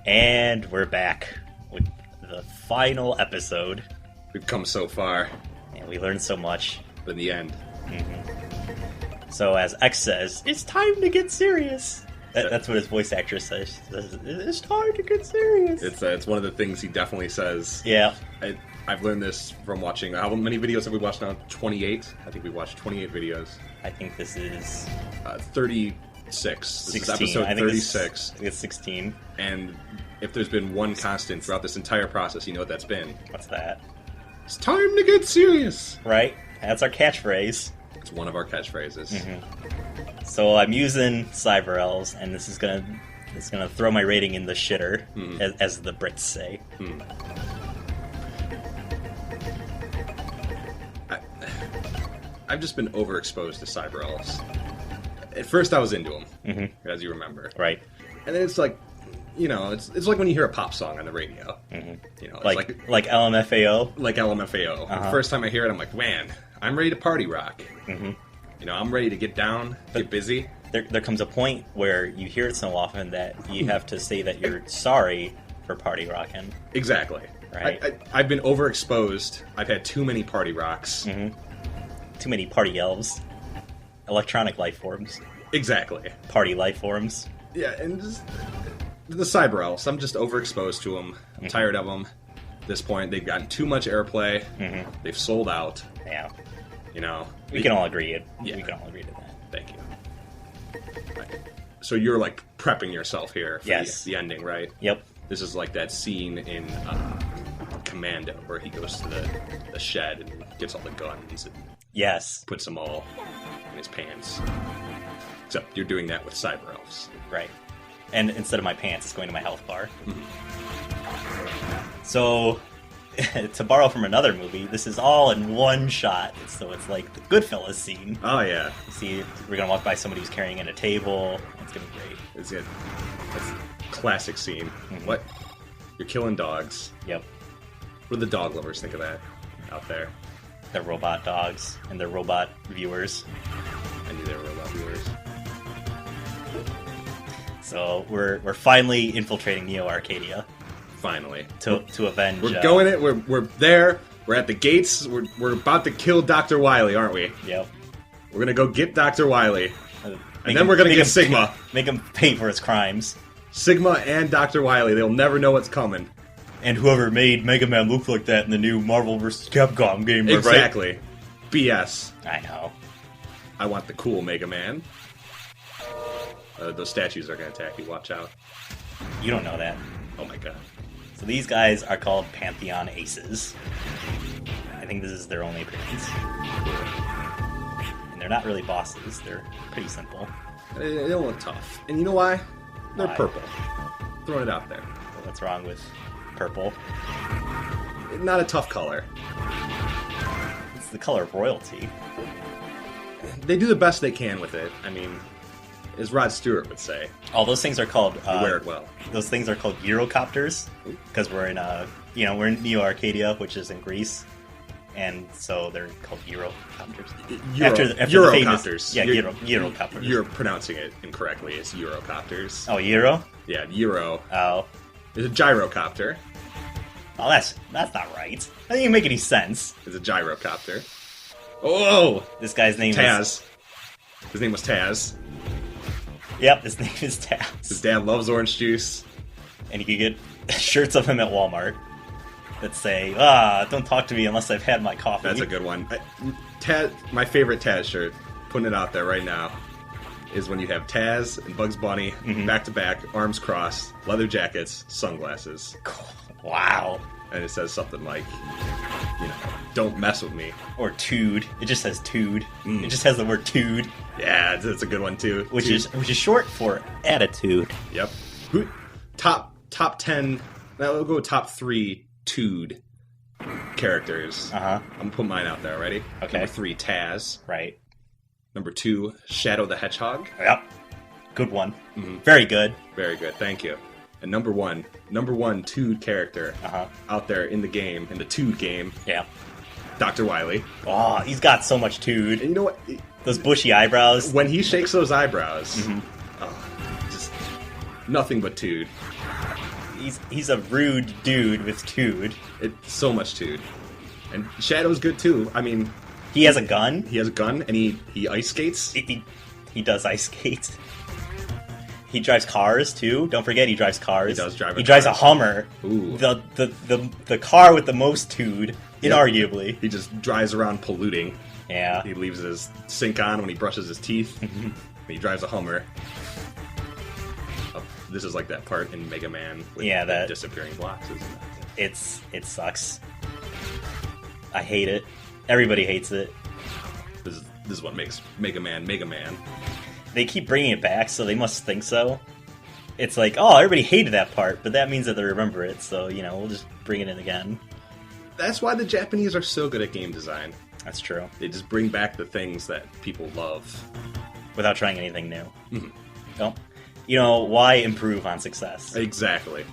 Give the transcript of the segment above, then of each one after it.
And we're back with the final episode. We've come so far. And we learned so much. But in the end. Mm-hmm. So as X says, it's time to get serious. That's what his voice actress says. It's time to get serious. It's one of the things he definitely says. Yeah. I've learned this from watching. How many videos have we watched now? 28? I think we watched 28 videos. I think this is... 36. 16. This is episode 36. I think it's 16. And if there's been one constant throughout this entire process, you know what that's been. What's that? It's time to get serious. Right? That's our catchphrase. It's one of our catchphrases. Mm-hmm. So I'm using Cyber Elves, and this is gonna throw my rating in the shitter, as the Brits say. I've just been overexposed to Cyber Elves. At first I was into them, as you remember. Right. And then it's like, you know, it's like when you hear a pop song on the radio. Mm-hmm. You know, it's like LMFAO? Like LMFAO. The first time I hear it, I'm like, man, I'm ready to party rock. Mm-hmm. You know, I'm ready to get down, get busy. There comes a point where you hear it so often that you have to say that you're sorry for party rocking. Exactly. Right. I've been overexposed. I've had too many party rocks. Mm-hmm. Too many party elves. Electronic life forms. Exactly. Party life forms. Yeah, and just the Cyber Elves, I'm just overexposed to them. I'm tired of them. At this point, they've gotten too much airplay. Mm-hmm. They've sold out. Yeah. You know. We can all agree. Yeah. We can all agree to that. Thank you. Right. So you're like prepping yourself here for the ending, right? Yep. This is like that scene in Commando where he goes to the shed and gets all the guns and puts them all in his pants. Except you're doing that with Cyber Elves. Right. And instead of my pants, it's going to my health bar. So, to borrow from another movie, this is all in one shot. So it's like the Goodfellas scene. Oh, yeah. See, we're going to walk by somebody who's carrying in a table. It's going to be great. It's good. That's a classic scene. Mm-hmm. What? You're killing dogs. Yep. What do the dog lovers think of that out there? They're robot dogs and they're robot viewers. I knew they were robot viewers. So we're finally infiltrating Neo Arcadia. Finally. To avenge... We're going it. We're there. We're at the gates. We're about to kill Dr. Wily, aren't we? Yep. We're going to go get Dr. Wily. And then we're going to get Sigma. Make him pay for his crimes. Sigma and Dr. Wily. They'll never know what's coming. And whoever made Mega Man look like that in the new Marvel vs. Capcom game, exactly. Right? BS. I know. I want the cool Mega Man. Those statues are going to attack you. Watch out. You don't know that. Oh my god. So these guys are called Pantheon Aces. I think this is their only appearance. And they're not really bosses. They're pretty simple. They don't look tough. And you know why? They're purple. Throwing it out there. Well, what's wrong with purple? Not a tough color. It's the color of royalty. They do the best they can with it. I mean, as Rod Stewart would say. Oh, those things are called... they wear it well. Those things are called Eurocopters, because we're in we're in Neo Arcadia, which is in Greece, and so they're called Eurocopters. Eurocopters. Eurocopters. You're pronouncing it incorrectly. It's Eurocopters. Oh, Euro? Yeah, Euro. Oh. It's a gyrocopter. Oh, that's not right. That doesn't make any sense. It's a gyrocopter. Oh! This guy's name Taz. His name was Taz. Yep, his name is Taz. His dad loves orange juice. And you can get shirts of him at Walmart that say, don't talk to me unless I've had my coffee. That's a good one. Taz, my favorite Taz shirt, putting it out there right now, is when you have Taz and Bugs Bunny, back to back, arms crossed, leather jackets, sunglasses. Wow. And it says something like, don't mess with me. Or Tood. It just says Tood. It just has the word Tood. Yeah, it's a good one too. Which is short for attitude. Yep. Top 10. We'll go top 3 Tood characters. I'm gonna put mine out there. Ready? Okay. Number 3, Taz. Right. Number 2, Shadow the Hedgehog. Yep. Good one. Very good. Very good. Thank you. And number one Tood character out there in the game, in the Tood game. Yeah. Dr. Wily. Oh, he's got so much Tood. And you know what? Those bushy eyebrows. When he shakes those eyebrows, just nothing but Tood. he's a rude dude with Tood. It's so much Tood. And Shadow's good too. I mean, he has a gun. He has a gun, and he ice skates. He does ice skate. He drives cars too. Don't forget, he drives cars. He does drive. He drives a Hummer. Ooh. The car with the most Tood, inarguably. He just drives around polluting. Yeah. He leaves his sink on when he brushes his teeth. He drives a Hummer. This is like that part in Mega Man with the disappearing blocks, isn't it? It sucks. I hate it. Everybody hates it. This is what makes Mega Man Mega Man. They keep bringing it back, so they must think so. It's like, oh, everybody hated that part, but that means that they remember it, so, we'll just bring it in again. That's why the Japanese are so good at game design. That's true. They just bring back the things that people love. Without trying anything new. Why improve on success? Exactly.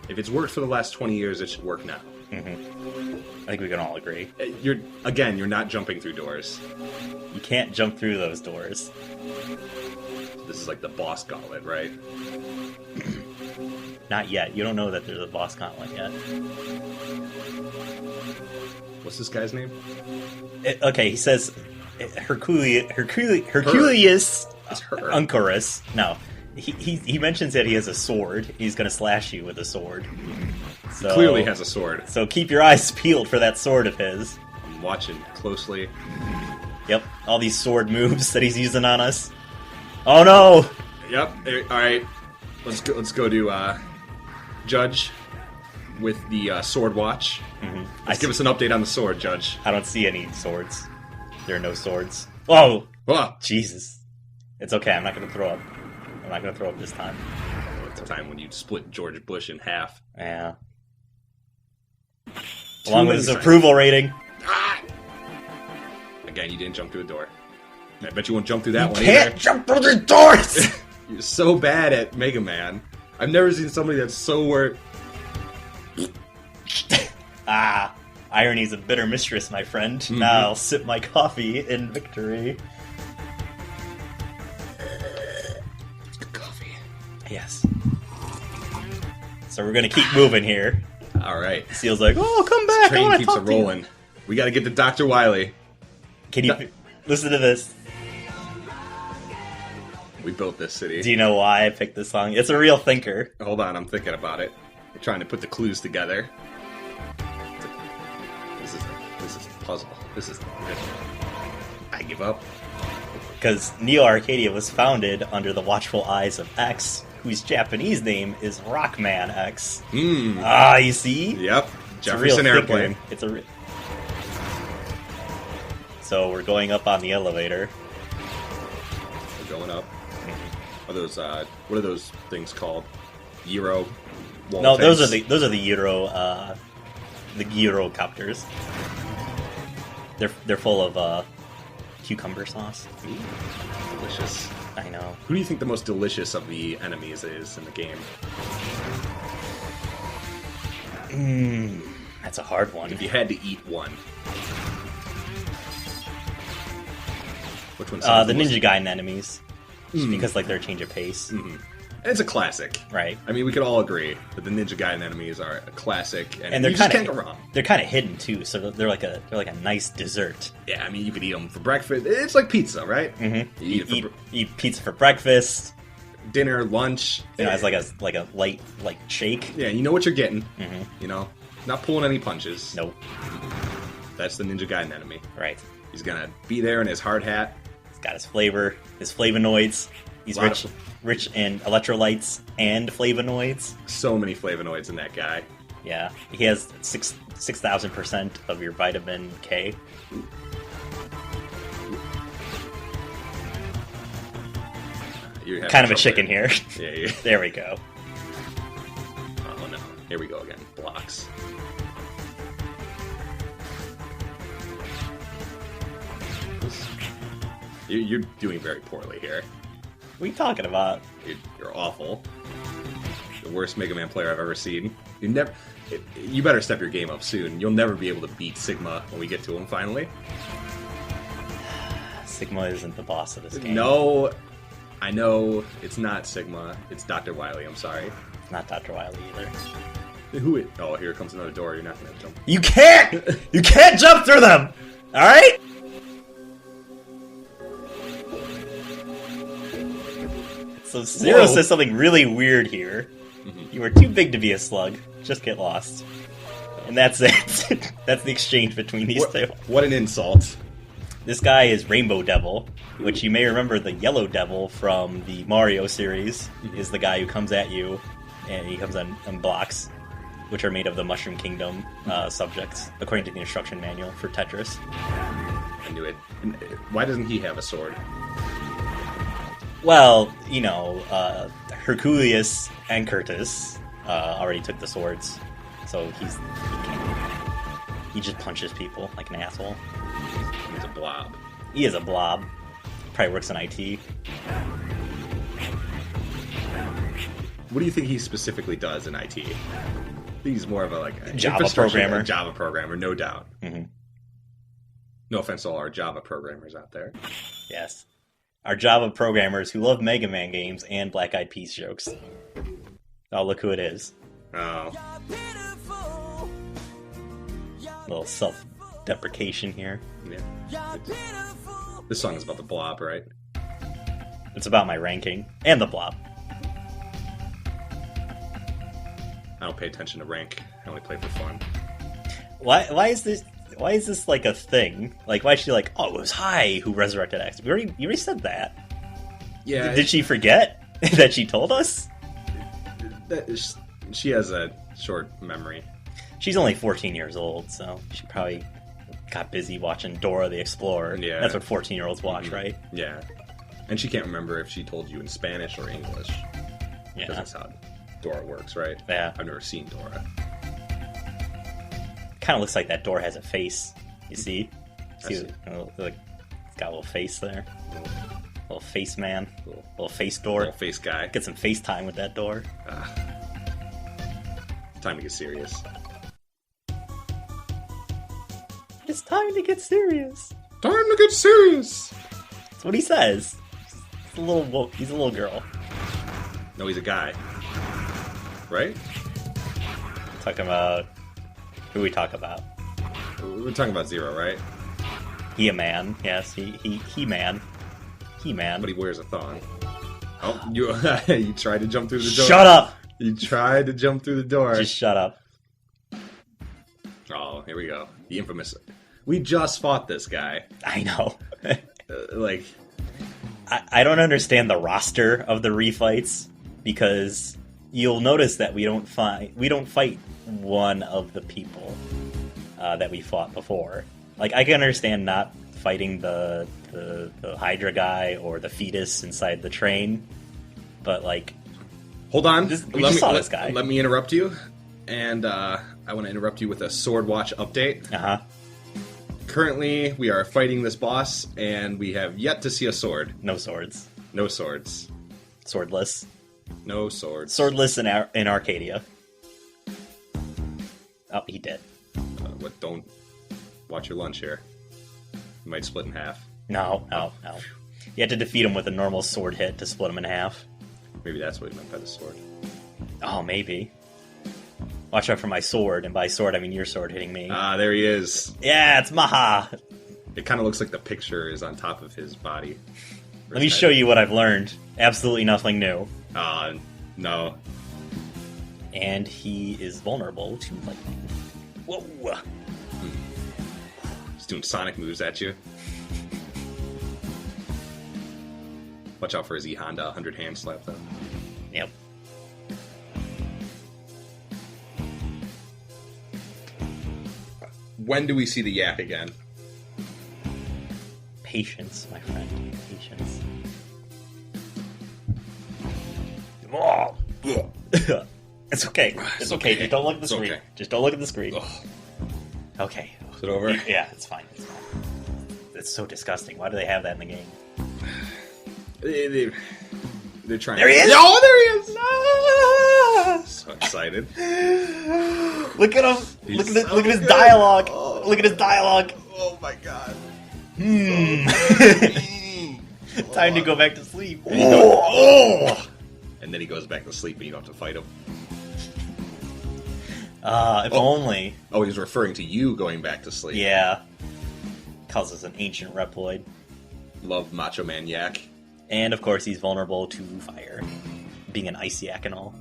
If it's worked for the last 20 years, it should work now. I think we can all agree. You're not jumping through doors. You can't jump through those doors. This is like the boss gauntlet, right? Not yet. You don't know that there's a boss gauntlet yet. What's this guy's name? He says Herculeus Uncorus. No. He mentions that he has a sword. He's going to slash you with a sword. He clearly has a sword. So keep your eyes peeled for that sword of his. I'm watching closely. Yep, all these sword moves that he's using on us. Oh no! Yep. All right. Let's go to Judge with the sword watch. Give us an update on the sword, Judge. I don't see any swords. There are no swords. Whoa! Jesus. It's okay. I'm not going to throw up. I'm not going to throw up this time. It's a time when you split George Bush in half. Yeah. Along with his approval rating. Again, you didn't jump through a door. I bet you won't jump through that one either. You can't jump through the doors! You're so bad at Mega Man. I've never seen somebody that's so irony's a bitter mistress, my friend. Now I'll sip my coffee in victory. Good coffee. Yes. So we're gonna keep moving here. Alright. Seal's like, oh, come back! Train keeps it rolling. We gotta get to Dr. Wily. Can you listen to this? We built this city. Do you know why I picked this song? It's a real thinker. Hold on, I'm thinking about it. We're trying to put the clues together. This is a puzzle. I give up. Because Neo Arcadia was founded under the watchful eyes of X, whose Japanese name is Rockman X. You see? Yep. Jefferson Airplane. It's a real... So we're going up on the elevator. We're going up. Are those what are those things called? Gyro wall No, tanks? those are the Gyrocopters. They're full of cucumber sauce. Ooh, delicious. I know. Who do you think the most delicious of the enemies is in the game? That's a hard one. If you had to eat one. Which one? The Ninja Gaiden enemies. Just because like their change of pace. And it's a classic. Right. I mean, we could all agree that the Ninja Gaiden enemies are a classic, and they're you just can't go wrong. They're kind of hidden too, so they're like a nice dessert. Yeah, I mean, you could eat them for breakfast. It's like pizza, right? Mm-hmm. You eat pizza for breakfast, dinner, lunch. As like a light shake. Yeah, you know what you're getting. You know, not pulling any punches. Nope. That's the Ninja Gaiden enemy. Right. He's gonna be there in his hard hat. He's got his flavor, his flavonoids. He's rich in electrolytes and flavonoids. So many flavonoids in that guy. Yeah, he has 6,000% of your vitamin K. Kind of a chicken here. Yeah. There we go. Oh no! Here we go again. Blocks. You're doing very poorly here. What are you talking about? You're awful. The worst Mega Man player I've ever seen. You better step your game up soon. You'll never be able to beat Sigma when we get to him finally. Sigma isn't the boss of this game. No. I know it's not Sigma. It's Dr. Wily. I'm sorry. It's not Dr. Wily either. Who it? Oh, here comes another door. You're not going to jump. You can't! You can't jump through them! Alright? So Zero says something really weird here. Mm-hmm. You are too big to be a slug. Just get lost. And that's it. That's the exchange between these two. What an insult. This guy is Rainbow Devil, which you may remember the Yellow Devil from the Mario series, is the guy who comes at you, and he comes on blocks, which are made of the Mushroom Kingdom subjects, according to the instruction manual for Tetris. I knew it. Why doesn't he have a sword? Well, you know, Herculeus and Curtis already took the swords, so he just punches people like an asshole. He's a blob. He is a blob. Probably works in IT. What do you think he specifically does in IT? I think he's more of a Java programmer. Java programmer, no doubt. Mm-hmm. No offense to all our Java programmers out there. Yes. Our Java programmers who love Mega Man games and Black Eyed Peas jokes. Oh, look who it is. Oh. A little self-deprecation here. Yeah. This song is about the blob, right? It's about my ranking. And the blob. I don't pay attention to rank. I only play for fun. Why is this like a thing? Like, why is she like, oh, it was High who resurrected X? You already said that. Yeah. Did she forget that she told us? She has a short memory. She's only 14 years old, so she probably got busy watching Dora the Explorer. Yeah. That's what 14-year-olds watch, right? Yeah. And she can't remember if she told you in Spanish or English. Yeah. Because that's how Dora works, right? Yeah. I've never seen Dora. Kind of looks like that door has a face. You see? I see. Like, it's got a little face there. Little face man. Little face door. Little face guy. Get some face time with that door. Time to get serious. It's time to get serious. Time to get serious! That's what he says. He's a little girl. No, he's a guy. Right? Talking about... Who we talk about? We're talking about Zero, right? He a man. Yes, he man. He man. But he wears a thong. Oh, you tried to jump through the door. Shut up! You tried to jump through the door. Just shut up. Oh, here we go. The infamous... We just fought this guy. I know. I don't understand the roster of the Refights, because you'll notice that we don't fight one of the people that we fought before. Like, I can understand not fighting the Hydra guy or the fetus inside the train, but like... Hold on. We just saw this guy. Let me interrupt you, and I want to interrupt you with a Sword Watch update. Uh-huh. Currently, we are fighting this boss, and we have yet to see a sword. No swords. No swords. Swordless. No swords. Swordless in Arcadia. Oh, he did. Don't watch your lunch here. You might split in half. No. You had to defeat him with a normal sword hit to split him in half. Maybe that's what he meant by the sword. Oh, maybe. Watch out for my sword, and by sword I mean your sword hitting me. Ah, there he is. Yeah, it's Maha! It kind of looks like the picture is on top of his body. Let me show you what I've learned. Absolutely nothing new. No. And he is vulnerable to lightning. Whoa! He's doing sonic moves at you. Watch out for his E-Honda 100 hand slap, though. Yep. When do we see the yak again? Patience, my friend. Patience. Oh. It's okay. It's okay. Just don't look at the screen. Okay. Just don't look at the screen. Ugh. Okay. Is it over? Yeah, it's fine. It's so disgusting. Why do they have that in the game? They're trying. There he is! Oh, there he is! Ah! So excited. Look at him! Look at his dialogue! Oh. Look at his dialogue! Oh my god. Time to go back to sleep. And, and then he goes back to sleep and you don't have to fight him. If only. Oh, he's referring to you going back to sleep. Yeah. Calls us an ancient Reploid. Love Macho Man Yak. And of course he's vulnerable to fire. Being an icy yak and all.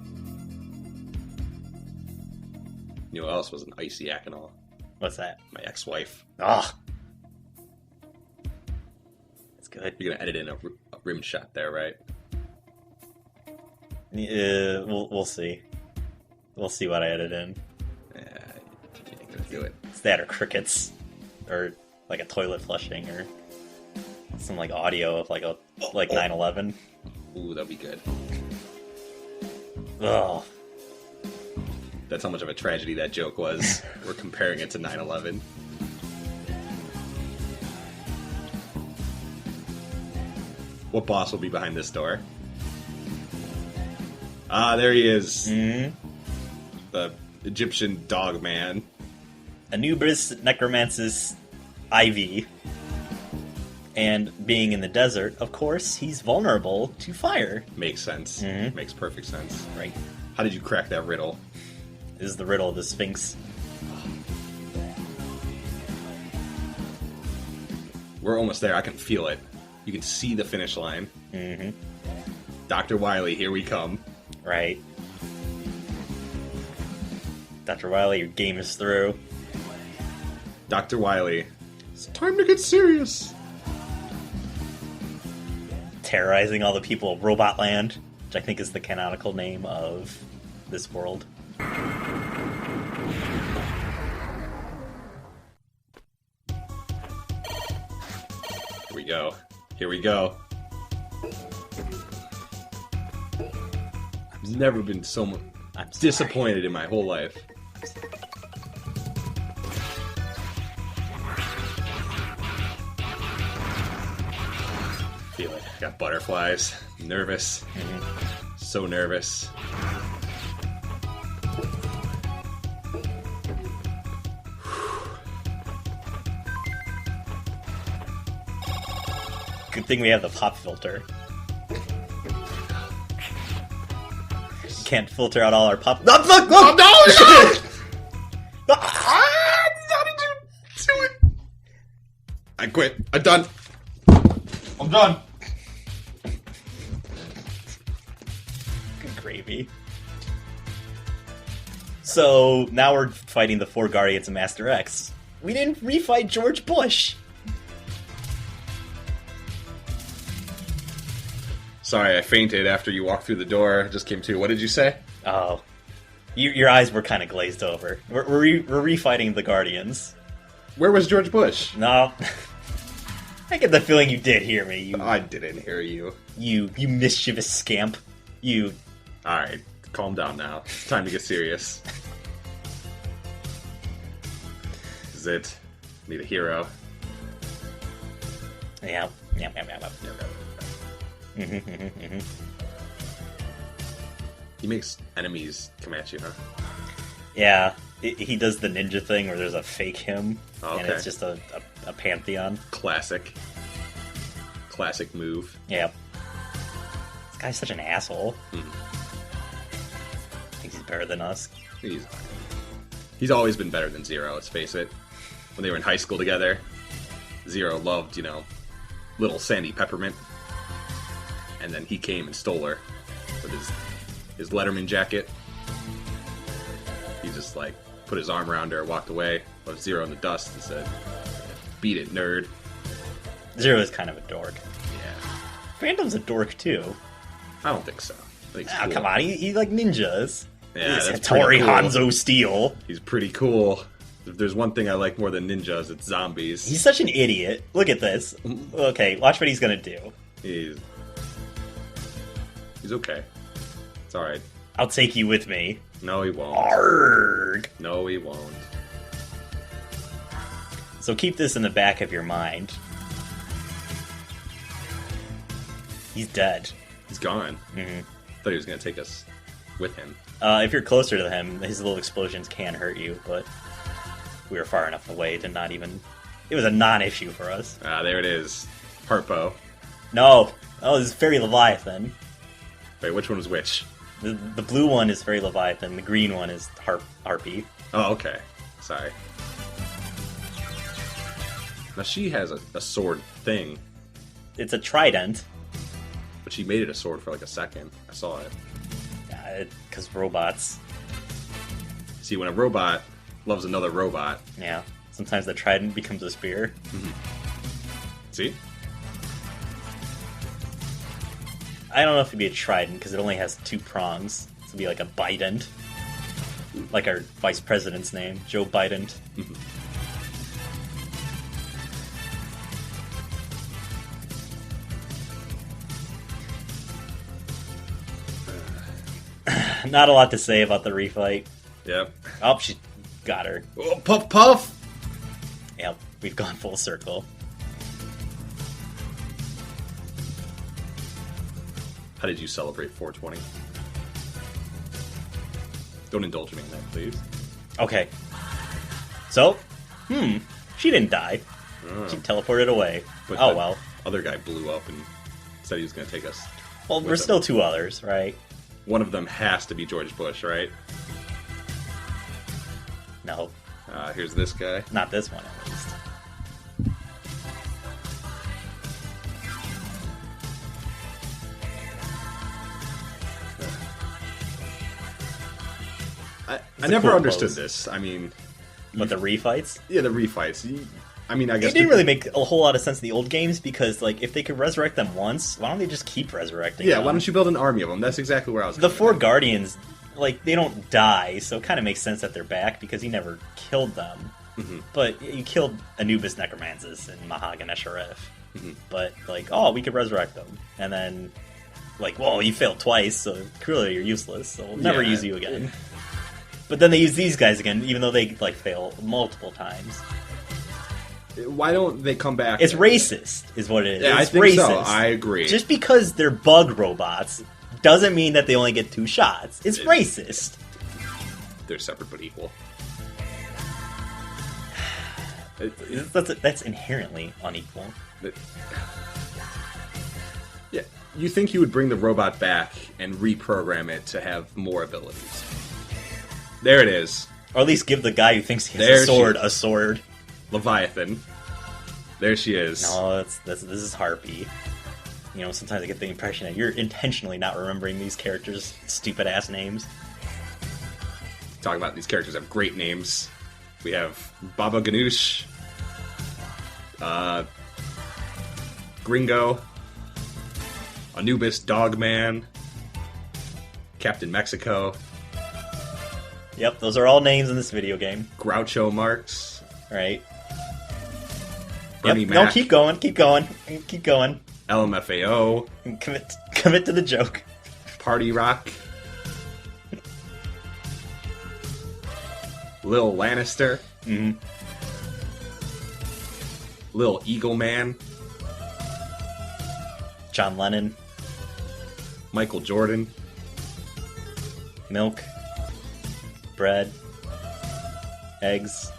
You know what else was an icy yak and all? What's that? My ex-wife. Ah. That's good. You're gonna edit in a rim shot there, right? We'll see. We'll see what I edit in. Yeah, you ain't gonna do it. It's that or crickets. Or like a toilet flushing or some like audio of like 9/11. Ooh, that'd be good. Ugh. That's how much of a tragedy that joke was. We're comparing it to 9/11. What boss will be behind this door? Ah, there he is. Mm-hmm. The Egyptian dog man. Anubis necromances Ivy. And being in the desert, of course, he's vulnerable to fire. Makes sense. Mm-hmm. Makes perfect sense. Right. How did you crack that riddle? This is the riddle of the Sphinx. We're almost there. I can feel it. You can see the finish line. Mm-hmm. Dr. Wily, here we come. Right. Dr. Wily, your game is through. Dr. Wily, it's time to get serious. Terrorizing all the people of Robot Land, which I think is the canonical name of this world. Here we go. Here we go. I've never been so disappointed in my whole life. Feel it. Got butterflies. Nervous. Mm-hmm. So nervous. Good thing we have the pop filter. Can't filter out all our pop. No! How did you do it? I quit. I'm done. I'm done. Good gravy. So now we're fighting the 4 Guardians of Master X. We didn't refight George Bush. Sorry, I fainted after you walked through the door. I just came to. What did you say? Oh. Your eyes were kind of glazed over. We're refighting the Guardians. Where was George Bush? No. I get the feeling you did hear me. I didn't hear you. You mischievous scamp. You... Alright, calm down now. It's time to get serious. This is it. Need a hero. Yeah. He makes enemies come at you, huh? Yeah. He does the ninja thing where there's a fake him, okay. And it's just a pantheon. Classic move. Yeah. This guy's such an asshole. Mm-hmm. Thinks he's better than us. He's always been better than Zero, let's face it. When they were in high school together, Zero loved, little Sandy Peppermint. And then he came and stole her with his Letterman jacket. He just, put his arm around her, walked away, left Zero in the dust, and said, "Beat it, nerd." Zero is kind of a dork. Yeah. Phantom's a dork, too. I don't think so. I think he's cool. Come on, he like ninjas. Yeah, he's that's Hattori cool. Hanzo Steel. He's pretty cool. If there's one thing I like more than ninjas, it's zombies. He's such an idiot. Look at this. Okay, watch what he's gonna do. He's okay. It's alright. I'll take you with me. No, he won't. Arrgh. No, he won't. So keep this in the back of your mind. He's dead. He's gone. Mm-hmm. Thought he was going to take us with him. If you're closer to him, his little explosions can hurt you, but we were far enough away to not even... It was a non-issue for us. There it is. Harpo. No. Oh, this is Fairy Leviathan. Wait, which one was which? The blue one is Fairy Leviathan. The green one is Harpy. Oh, okay. Sorry. Now she has a sword thing. It's a trident. But she made it a sword for like a second. I saw it. Yeah, because robots. See, when a robot loves another robot... Yeah. Sometimes the trident becomes a spear. Mm-hmm. See? I don't know if it'd be a trident, because it only has 2 prongs. So it'd be like a bident. Like our vice president's name, Joe Biden. Mm-hmm. Not a lot to say about the refight. Yep. Oh, she got her. Oh, puff puff! Yep, we've gone full circle. How did you celebrate 420? Don't indulge me in that, please. Okay. So, she didn't die. She teleported away. But oh, well. Other guy blew up and said he was going to take us. Well, we're still 2 others, right? One of them has to be George Bush, right? No. Here's this guy. Not this one, at least. I never understood this. I mean... What, the refights? Yeah, the refights. I mean, I guess... It didn't really make a whole lot of sense in the old games, because, like, if they could resurrect them once, why don't they just keep resurrecting them? Why don't you build an army of them? That's exactly where I was The 4 Guardians, like, they don't die, so it kind of makes sense that they're back, because he never killed them. Mm-hmm. But you killed Anubis Necromances and Mahaghan Esharif. Mm-hmm. But, like, oh, we could resurrect them. And then, like, well, you failed twice, so clearly you're useless, so we'll never use you again. But then they use these guys again, even though they, like, fail multiple times. Why don't they come back? It's racist, is what it is. Yeah, it's I think racist. so. I agree. Just because they're bug robots doesn't mean that they only get 2 shots. It's racist. They're separate but equal. That's inherently unequal. Yeah, you think you would bring the robot back and reprogram it to have more abilities. There it is. Or at least give the guy who thinks he has a sword. Leviathan. There she is. No, this is Harpy. You know, sometimes I get the impression that you're intentionally not remembering these characters' stupid-ass names. Talking about these characters have great names. We have Baba Ganoush, Gringo, Anubis Dogman, Captain Mexico. Yep, those are all names in this video game. Groucho Marx. Right. Bernie Mac. Mac. No, keep going. LMFAO. Commit to the joke. Party Rock. Lil Lannister. Mm-hmm. Lil Eagle Man. John Lennon. Michael Jordan. Milk. Bread. Eggs.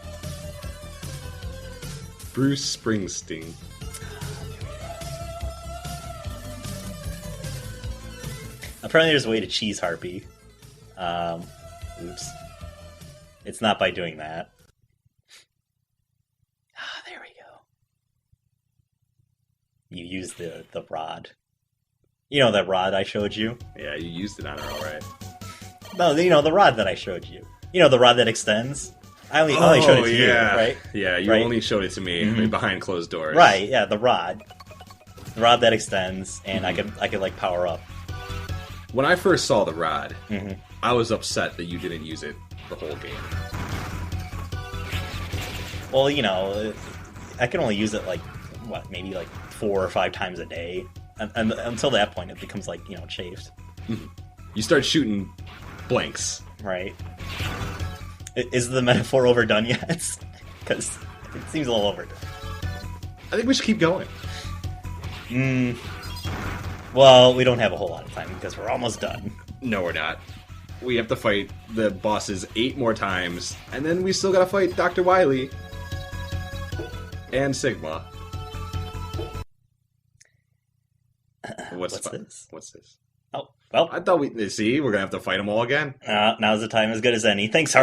Bruce Springsteen. Apparently there's a way to cheese Harpy. Oops. It's not by doing that. There we go. You use the rod. You know that rod I showed you? Yeah, you used it on her, alright. No, you know, the rod that I showed you. You know, the rod that extends? I only showed it to you, right? Yeah, you only showed it to me behind closed doors. Right, yeah, the rod. The rod that extends, and I could like power up. When I first saw the rod, I was upset that you didn't use it the whole game. Well, you know, I can only use it like, what, maybe like 4 or 5 times a day. And until that point, it becomes like, you know, chafed. You start shooting blanks. Right. Is the metaphor overdone yet? Because it seems a little overdone. I think we should keep going. Well, we don't have a whole lot of time because we're almost done. No, we're not. We have to fight the bosses 8 more times, and then we still gotta fight Dr. Wily and Sigma. What's this? What's this? Oh, well. I thought we're going to have to fight them all again. Now's the time as good as any. Thanks,